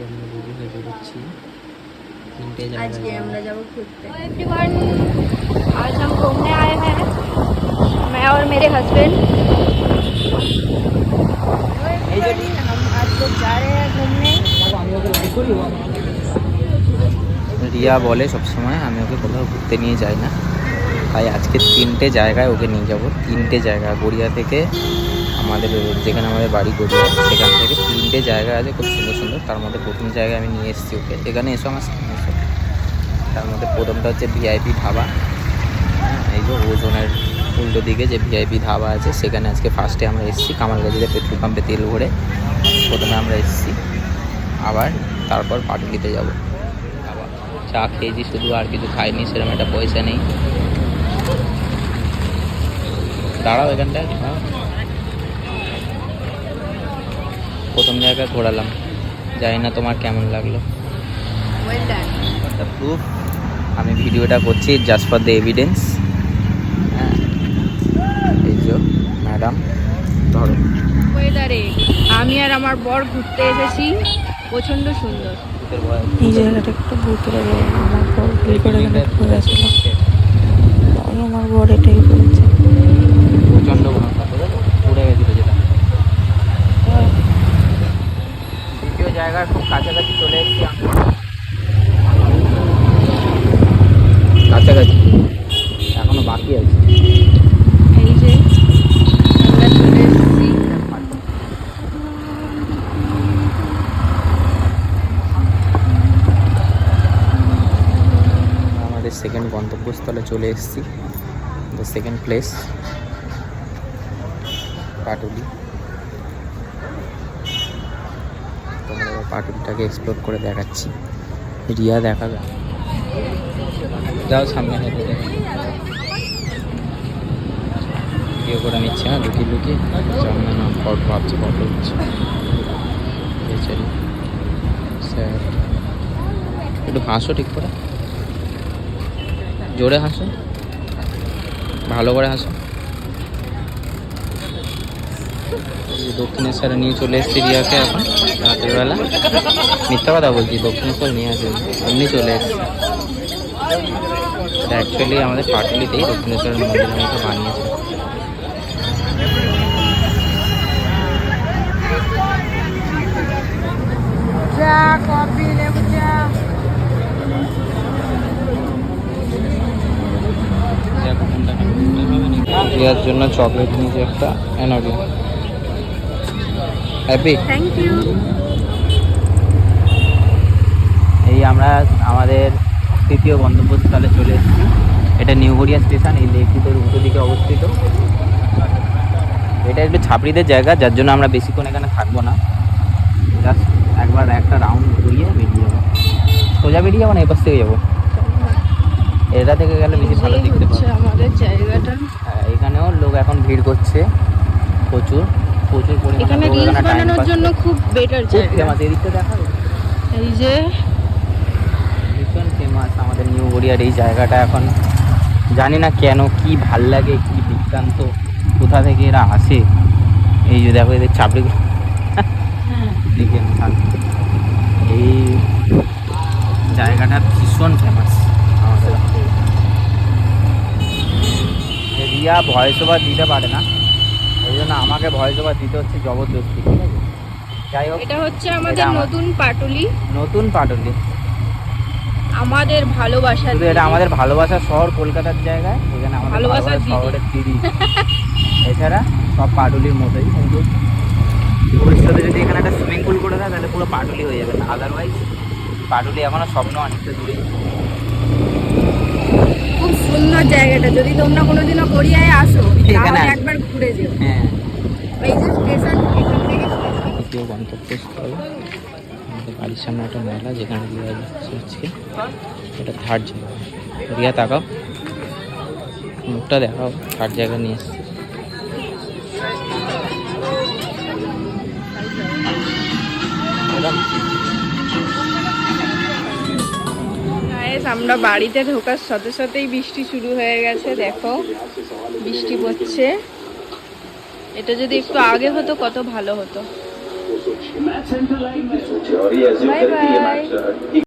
আমরা রেডি হয়ে বেরোচ্ছি। 3টে आज জায়গায় আমরা যাব ঘুরতে। एवरीवन, आज हम घूमने आए हैं, मैं और मेरे हस्बैंड। हम आज लोग जा रहे हैं घूमने। রিয়া বলে সবসময় আমি ওকে কোথাও ঘুরতে নিয়ে যাই না, তাই আজকে 3টে জায়গায় ওকে নিয়ে যাব। 3টে জায়গা গড়িয়া থেকে, আমাদের যেখানে আমাদের বাড়ি গড়িয়া, সেখান থেকে 3টে জায়গা আছে খুব সুন্দর সুন্দর। তার মধ্যে প্রথম জায়গায় আমি নিয়ে এসেছি ওকে, এখানে এসো আমার সামনে এসো। তার মধ্যে প্রথমটা হচ্ছে ভিআইপি ধাবা। এই যে ওজনের উল্টো দিকে যে ভিআইপি ধাবা আছে, সেখানে আজকে ফার্স্টে আমরা এসেছি। কামারগাছিতে পেট্রোল পাম্পে তেল ভরে প্রথমে আমরা এসেছি, আবার তারপর পাটুলিতে যাব। আবার চা খেয়েছি শুধু, আর কিছু খাইনি, সেরকম একটা পয়সা নেই। দাঁড়াও এখানটায়। হ্যাঁ, প্রথম জায়গায় ঘোরালাম, জানি না তোমার কেমন লাগলো। Well done. দ্য প্রুফ, আমি ভিডিওটা করছি জাস্ট ফর দ্য এভিডেন্স। হ্যাঁ, এই যে ম্যাডাম ধরো। ওয়েদারে আমি আর আমার বর ঘুরতে এসেছি, প্রচন্ড সুন্দর। এই জায়গাটা একটু ঘুরতে হবে। আমার বর ভুল করে এখানে ঘুরে গেছিল, তাই আমার বর এটাই বলছে। প্রচণ্ড ঘুরে গেছিল যেটা। দ্বিতীয় জায়গার খুব কাছাকাছি চলে এসেছি আমরা, কাছাকাছি, এখনো বাকি আছে। এই যে আমরা চলে এসেছি। আমাদের সেকেন্ড গন্তব্যস্থলে চলে এসেছি, দ্য সেকেন্ড প্লেস পাটুলি। তোমরা এবার পাটুলিটাকে এক্সপ্লোর করে দেখাচ্ছি। রিয়া দেখাবে, যাও সামনে হেঁটে দেখো। ভিডিও করে নিচ্ছে না লুকিয়ে লুকিয়ে, সামনে না ফটো ভাবছে, ফটো হচ্ছে। স্যার একটু হাসো ঠিক করে, জোরে হাসো, ভালো করে হাসো। দক্ষিণেশ্বরে নিয়ে চলে এসেছি রিয়াকে এখন রাতের বেলা। মিথ্যা কথা বলছি, দক্ষিণেশ্বর নিয়ে আসেন, এমনি চলে এসেছি। অ্যাকচুয়ালি আমাদের পাটুলিতেই দক্ষিণেশ্বরের মন্দিরের মতো বানিয়েছে। রিয়ার জন্য চকলেট নিয়েছি একটা, এনার্জি। Happy, thank you. এই আমরা আমাদের তৃতীয় গন্তব্যস্থলে চলে এসেছি। এটা নিউ গড়িয়া স্টেশন, এই লেকটিতে উল্টো দিকে অবস্থিত। এটা একটু ছাপড়িদের জায়গা, যার জন্য আমরা বেশিক্ষণ এখানে থাকবো না, জাস্ট একবার একটা রাউন্ড ঘুরিয়ে বেরিয়ে যাবো। সোজা বেরিয়ে যাবো না, এপাশ থেকে যাবো, এটা থেকে গেলে বেশি ভালো দেখতে পাবো আমাদের জায়গাটা। হ্যাঁ, এখানেও লোক এখন ভিড় করছে প্রচুর প্রচুর পরিমাণে। এখানে রিলস বানানোর জন্য খুব বেটার জায়গা। ফেমাস, এদিকটা দেখাবে। এই যে ভীষণ ফেমাস আমাদের নিউ গড়িয়ার এই জায়গাটা। এখন জানি না কেন, কি ভাল লাগে, কি বৃত্তান্ত, কোথা থেকে এরা আসে। এই যে দেখো এদের চাপড়ি দেখে, এই জায়গাটা ভীষণ ফেমাস আমাদের। রিয়া ভয়েস ওভার দিতে পারে না, এই জন্য আমাকে ভয়েস ওভার দিতে হচ্ছে জবরদস্তি, ঠিক আছে? যাই হোক, এটা হচ্ছে আমাদের নতুন পাটুলি, নতুন পাটুলি, আমাদের ভালোবাসা। শুধু এটা আমাদের ভালোবাসার শহর, কলকাতার জায়গায়, এখানে আমাদের ভালোবাসার ভালোবাসার দিদি। শহরের দিদি। এছাড়া সব পাটুলির মতোই, কিন্তু ভবিষ্যতে যদি এখানে একটা সুইমিং পুল করে দেয় তাহলে পুরো পাটুলি হয়ে যাবে। আদারওয়াইজ পাটুলি এখনো স্বপ্ন, অনেকটা দূরে। খুব সুন্দর জায়গাটা, যদি তোমরা কোনোদিনও গড়িয়ায় আসো এখানে তাহলে একবার ঘুরে যেও। হ্যাঁ, এই যে স্টেশন, এখান থেকে স্টেশন। দ্বিতীয় গন্তব্যস্থল আমাদের বাড়ির সামনে একটা মেলা, যেখানে রিয়া যাচ্ছে আজকে। এটা থার্ড জায়গা। রিয়া তাকাও, মুখটা দেখাও, থার্ড জায়গা নিয়ে এসছি। গাইস, আমরা বাড়িতে ঢোকার সাথে সাথেই বৃষ্টি শুরু হয়ে গেছে। দেখো বৃষ্টি পড়ছে। এটা যদি একটু আগে হতো কত ভালো হতো। Bye bye.